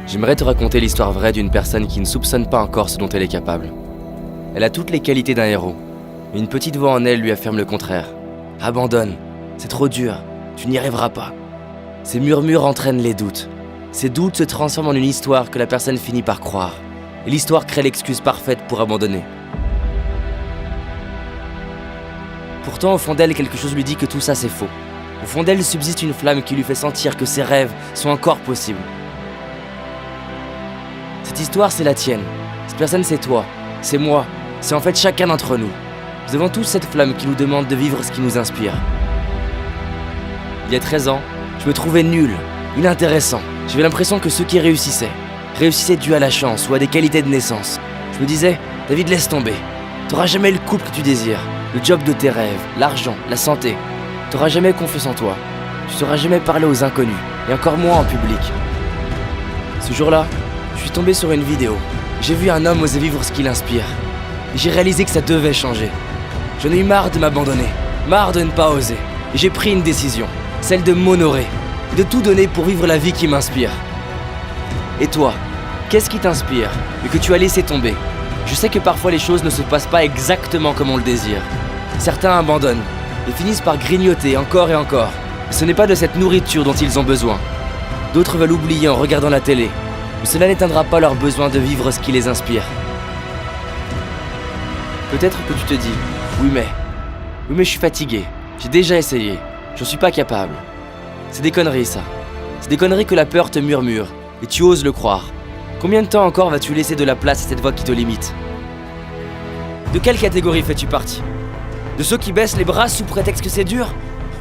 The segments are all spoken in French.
J'aimerais te raconter l'histoire vraie d'une personne qui ne soupçonne pas encore ce dont elle est capable. Elle a toutes les qualités d'un héros, mais une petite voix en elle lui affirme le contraire. Abandonne, c'est trop dur, tu n'y arriveras pas. Ces murmures entraînent les doutes. Ces doutes se transforment en une histoire que la personne finit par croire. Et l'histoire crée l'excuse parfaite pour abandonner. Pourtant, au fond d'elle, quelque chose lui dit que tout ça c'est faux. Au fond d'elle subsiste une flamme qui lui fait sentir que ses rêves sont encore possibles. Cette histoire, c'est la tienne. Cette personne, c'est toi. C'est moi. C'est en fait chacun d'entre nous. Nous avons tous cette flamme qui nous demande de vivre ce qui nous inspire. Il y a 13 ans, je me trouvais nul, inintéressant. J'avais l'impression que ceux qui réussissaient dû à la chance ou à des qualités de naissance. Je me disais, David, laisse tomber. T'auras jamais le couple que tu désires, le job de tes rêves, l'argent, la santé. T'auras jamais confiance en toi. Tu sauras jamais parler aux inconnus, et encore moins en public. Ce jour-là, je suis tombé sur une vidéo. J'ai vu un homme oser vivre ce qui l'inspire. Et j'ai réalisé que ça devait changer. J'en ai eu marre de m'abandonner, marre de ne pas oser. Et j'ai pris une décision, celle de m'honorer, et de tout donner pour vivre la vie qui m'inspire. Et toi, qu'est-ce qui t'inspire, mais que tu as laissé tomber? Je sais que parfois les choses ne se passent pas exactement comme on le désire. Certains abandonnent, et finissent par grignoter encore et encore. Et ce n'est pas de cette nourriture dont ils ont besoin. D'autres veulent oublier en regardant la télé. Mais cela n'éteindra pas leur besoin de vivre ce qui les inspire. Peut-être que tu te dis, oui mais je suis fatigué, j'ai déjà essayé, j'en suis pas capable. C'est des conneries ça. C'est des conneries que la peur te murmure, et tu oses le croire. Combien de temps encore vas-tu laisser de la place à cette voix qui te limite? De quelle catégorie fais-tu partie? De ceux qui baissent les bras sous prétexte que c'est dur?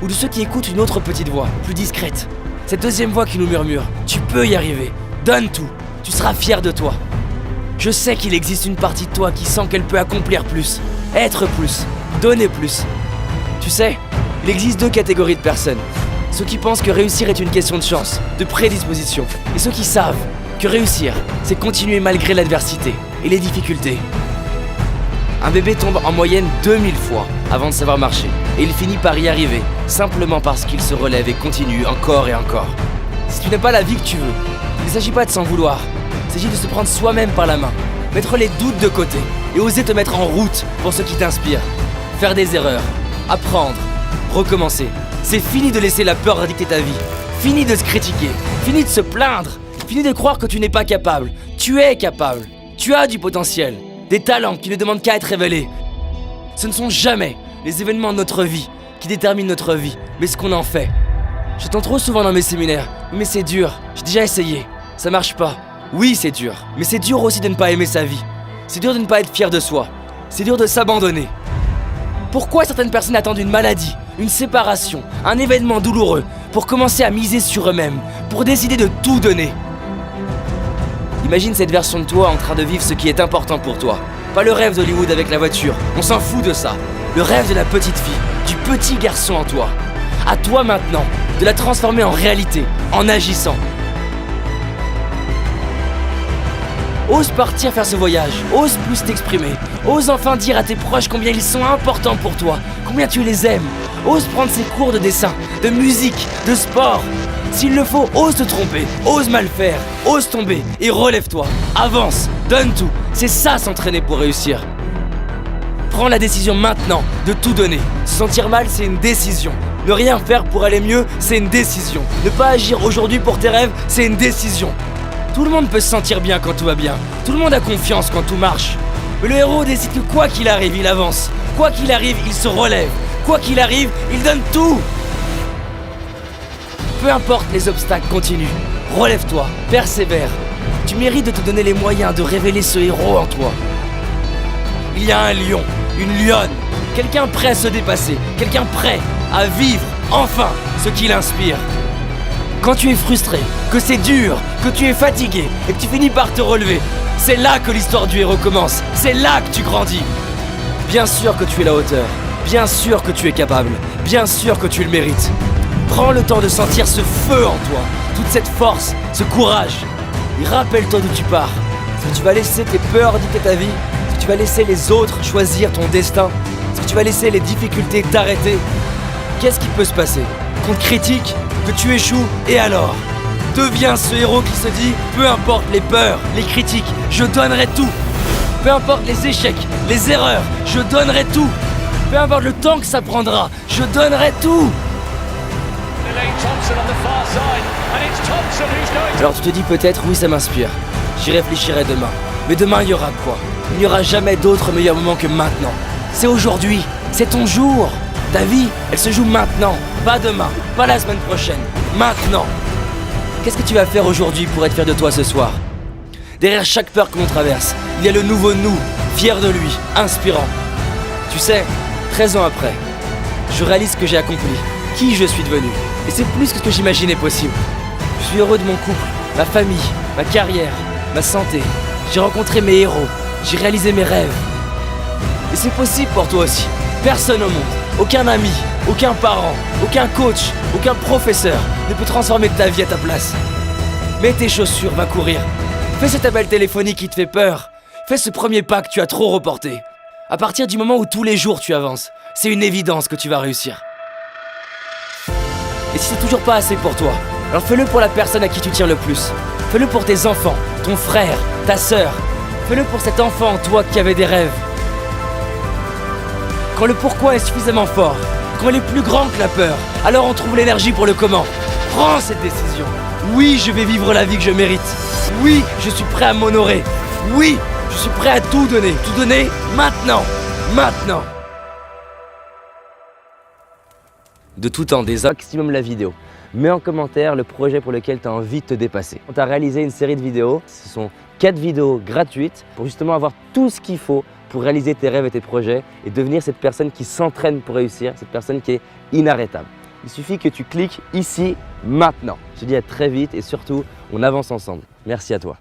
Ou de ceux qui écoutent une autre petite voix, plus discrète? Cette deuxième voix qui nous murmure, tu peux y arriver. Donne tout, tu seras fier de toi. Je sais qu'il existe une partie de toi qui sent qu'elle peut accomplir plus, être plus, donner plus. Tu sais, il existe deux catégories de personnes. Ceux qui pensent que réussir est une question de chance, de prédisposition. Et ceux qui savent que réussir, c'est continuer malgré l'adversité et les difficultés. Un bébé tombe en moyenne 2000 fois avant de savoir marcher. Et il finit par y arriver, simplement parce qu'il se relève et continue encore et encore. Si tu n'as pas la vie que tu veux, il ne s'agit pas de s'en vouloir, il s'agit de se prendre soi-même par la main, mettre les doutes de côté et oser te mettre en route pour ce qui t'inspire. Faire des erreurs, apprendre, recommencer. C'est fini de laisser la peur dicter ta vie, fini de se critiquer, fini de se plaindre, fini de croire que tu n'es pas capable. Tu es capable, tu as du potentiel, des talents qui ne demandent qu'à être révélés. Ce ne sont jamais les événements de notre vie qui déterminent notre vie, mais ce qu'on en fait. J'entends trop souvent dans mes séminaires, mais c'est dur, j'ai déjà essayé, ça marche pas. Oui, c'est dur, mais c'est dur aussi de ne pas aimer sa vie. C'est dur de ne pas être fier de soi. C'est dur de s'abandonner. Pourquoi certaines personnes attendent une maladie, une séparation, un événement douloureux pour commencer à miser sur eux-mêmes, pour décider de tout donner? Imagine cette version de toi en train de vivre ce qui est important pour toi. Pas le rêve d'Hollywood avec la voiture, on s'en fout de ça. Le rêve de la petite fille, du petit garçon en toi. À toi maintenant de la transformer en réalité, en agissant. Ose partir faire ce voyage, ose plus t'exprimer, ose enfin dire à tes proches combien ils sont importants pour toi, combien tu les aimes. Ose prendre ces cours de dessin, de musique, de sport. S'il le faut, ose te tromper, ose mal faire, ose tomber et relève-toi. Avance, donne tout, c'est ça s'entraîner pour réussir. Prends la décision maintenant de tout donner. Se sentir mal, c'est une décision. Ne rien faire pour aller mieux, c'est une décision. Ne pas agir aujourd'hui pour tes rêves, c'est une décision. Tout le monde peut se sentir bien quand tout va bien. Tout le monde a confiance quand tout marche. Mais le héros décide que quoi qu'il arrive, il avance. Quoi qu'il arrive, il se relève. Quoi qu'il arrive, il donne tout. Peu importe les obstacles, continue. Relève-toi, persévère. Tu mérites de te donner les moyens de révéler ce héros en toi. Il y a un lion, une lionne, quelqu'un prêt à se dépasser, quelqu'un prêt à vivre enfin ce qui l'inspire. Quand tu es frustré, que c'est dur, que tu es fatigué et que tu finis par te relever, c'est là que l'histoire du héros commence, c'est là que tu grandis. Bien sûr que tu es à la hauteur, bien sûr que tu es capable, bien sûr que tu le mérites. Prends le temps de sentir ce feu en toi, toute cette force, ce courage. Et rappelle-toi d'où tu pars. Est-ce que tu vas laisser tes peurs dicter ta vie? Est-ce que tu vas laisser les autres choisir ton destin? Est-ce que tu vas laisser les difficultés t'arrêter? Qu'est-ce qui peut se passer? Qu'on te critique, que tu échoues, et alors? Deviens ce héros qui se dit, peu importe les peurs, les critiques, je donnerai tout. Peu importe les échecs, les erreurs, je donnerai tout. Peu importe le temps que ça prendra, je donnerai tout. Alors tu te dis peut-être, oui ça m'inspire. J'y réfléchirai demain. Mais demain il y aura quoi? Il n'y aura jamais d'autre meilleur moment que maintenant. C'est aujourd'hui, c'est ton jour. Ta vie, elle se joue maintenant, pas demain, pas la semaine prochaine, maintenant. Qu'est-ce que tu vas faire aujourd'hui pour être fier de toi ce soir? Derrière chaque peur que l'on traverse, il y a le nouveau nous, fier de lui, inspirant. Tu sais, 13 ans après, je réalise ce que j'ai accompli, qui je suis devenu. Et c'est plus que ce que j'imaginais possible. Je suis heureux de mon couple, ma famille, ma carrière, ma santé. J'ai rencontré mes héros, j'ai réalisé mes rêves. Et c'est possible pour toi aussi. Personne au monde, aucun ami, aucun parent, aucun coach, aucun professeur ne peut transformer ta vie à ta place. Mets tes chaussures, va courir. Fais cet appel téléphonique qui te fait peur. Fais ce premier pas que tu as trop reporté. À partir du moment où tous les jours tu avances, c'est une évidence que tu vas réussir. Et si c'est toujours pas assez pour toi, alors fais-le pour la personne à qui tu tiens le plus. Fais-le pour tes enfants, ton frère, ta sœur. Fais-le pour cet enfant en toi qui avait des rêves. Quand le pourquoi est suffisamment fort, quand il est plus grand que la peur, alors on trouve l'énergie pour le comment. Prends cette décision. Oui, je vais vivre la vie que je mérite. Oui, je suis prêt à m'honorer. Oui, je suis prêt à tout donner maintenant. Maintenant. De tout temps, des maximum la vidéo. Mets en commentaire le projet pour lequel tu as envie de te dépasser. On t'a réalisé une série de vidéos. Ce sont 4 vidéos gratuites pour justement avoir tout ce qu'il faut pour réaliser tes rêves et tes projets et devenir cette personne qui s'entraîne pour réussir, cette personne qui est inarrêtable. Il suffit que tu cliques ici, maintenant. Je te dis à très vite et surtout, on avance ensemble. Merci à toi.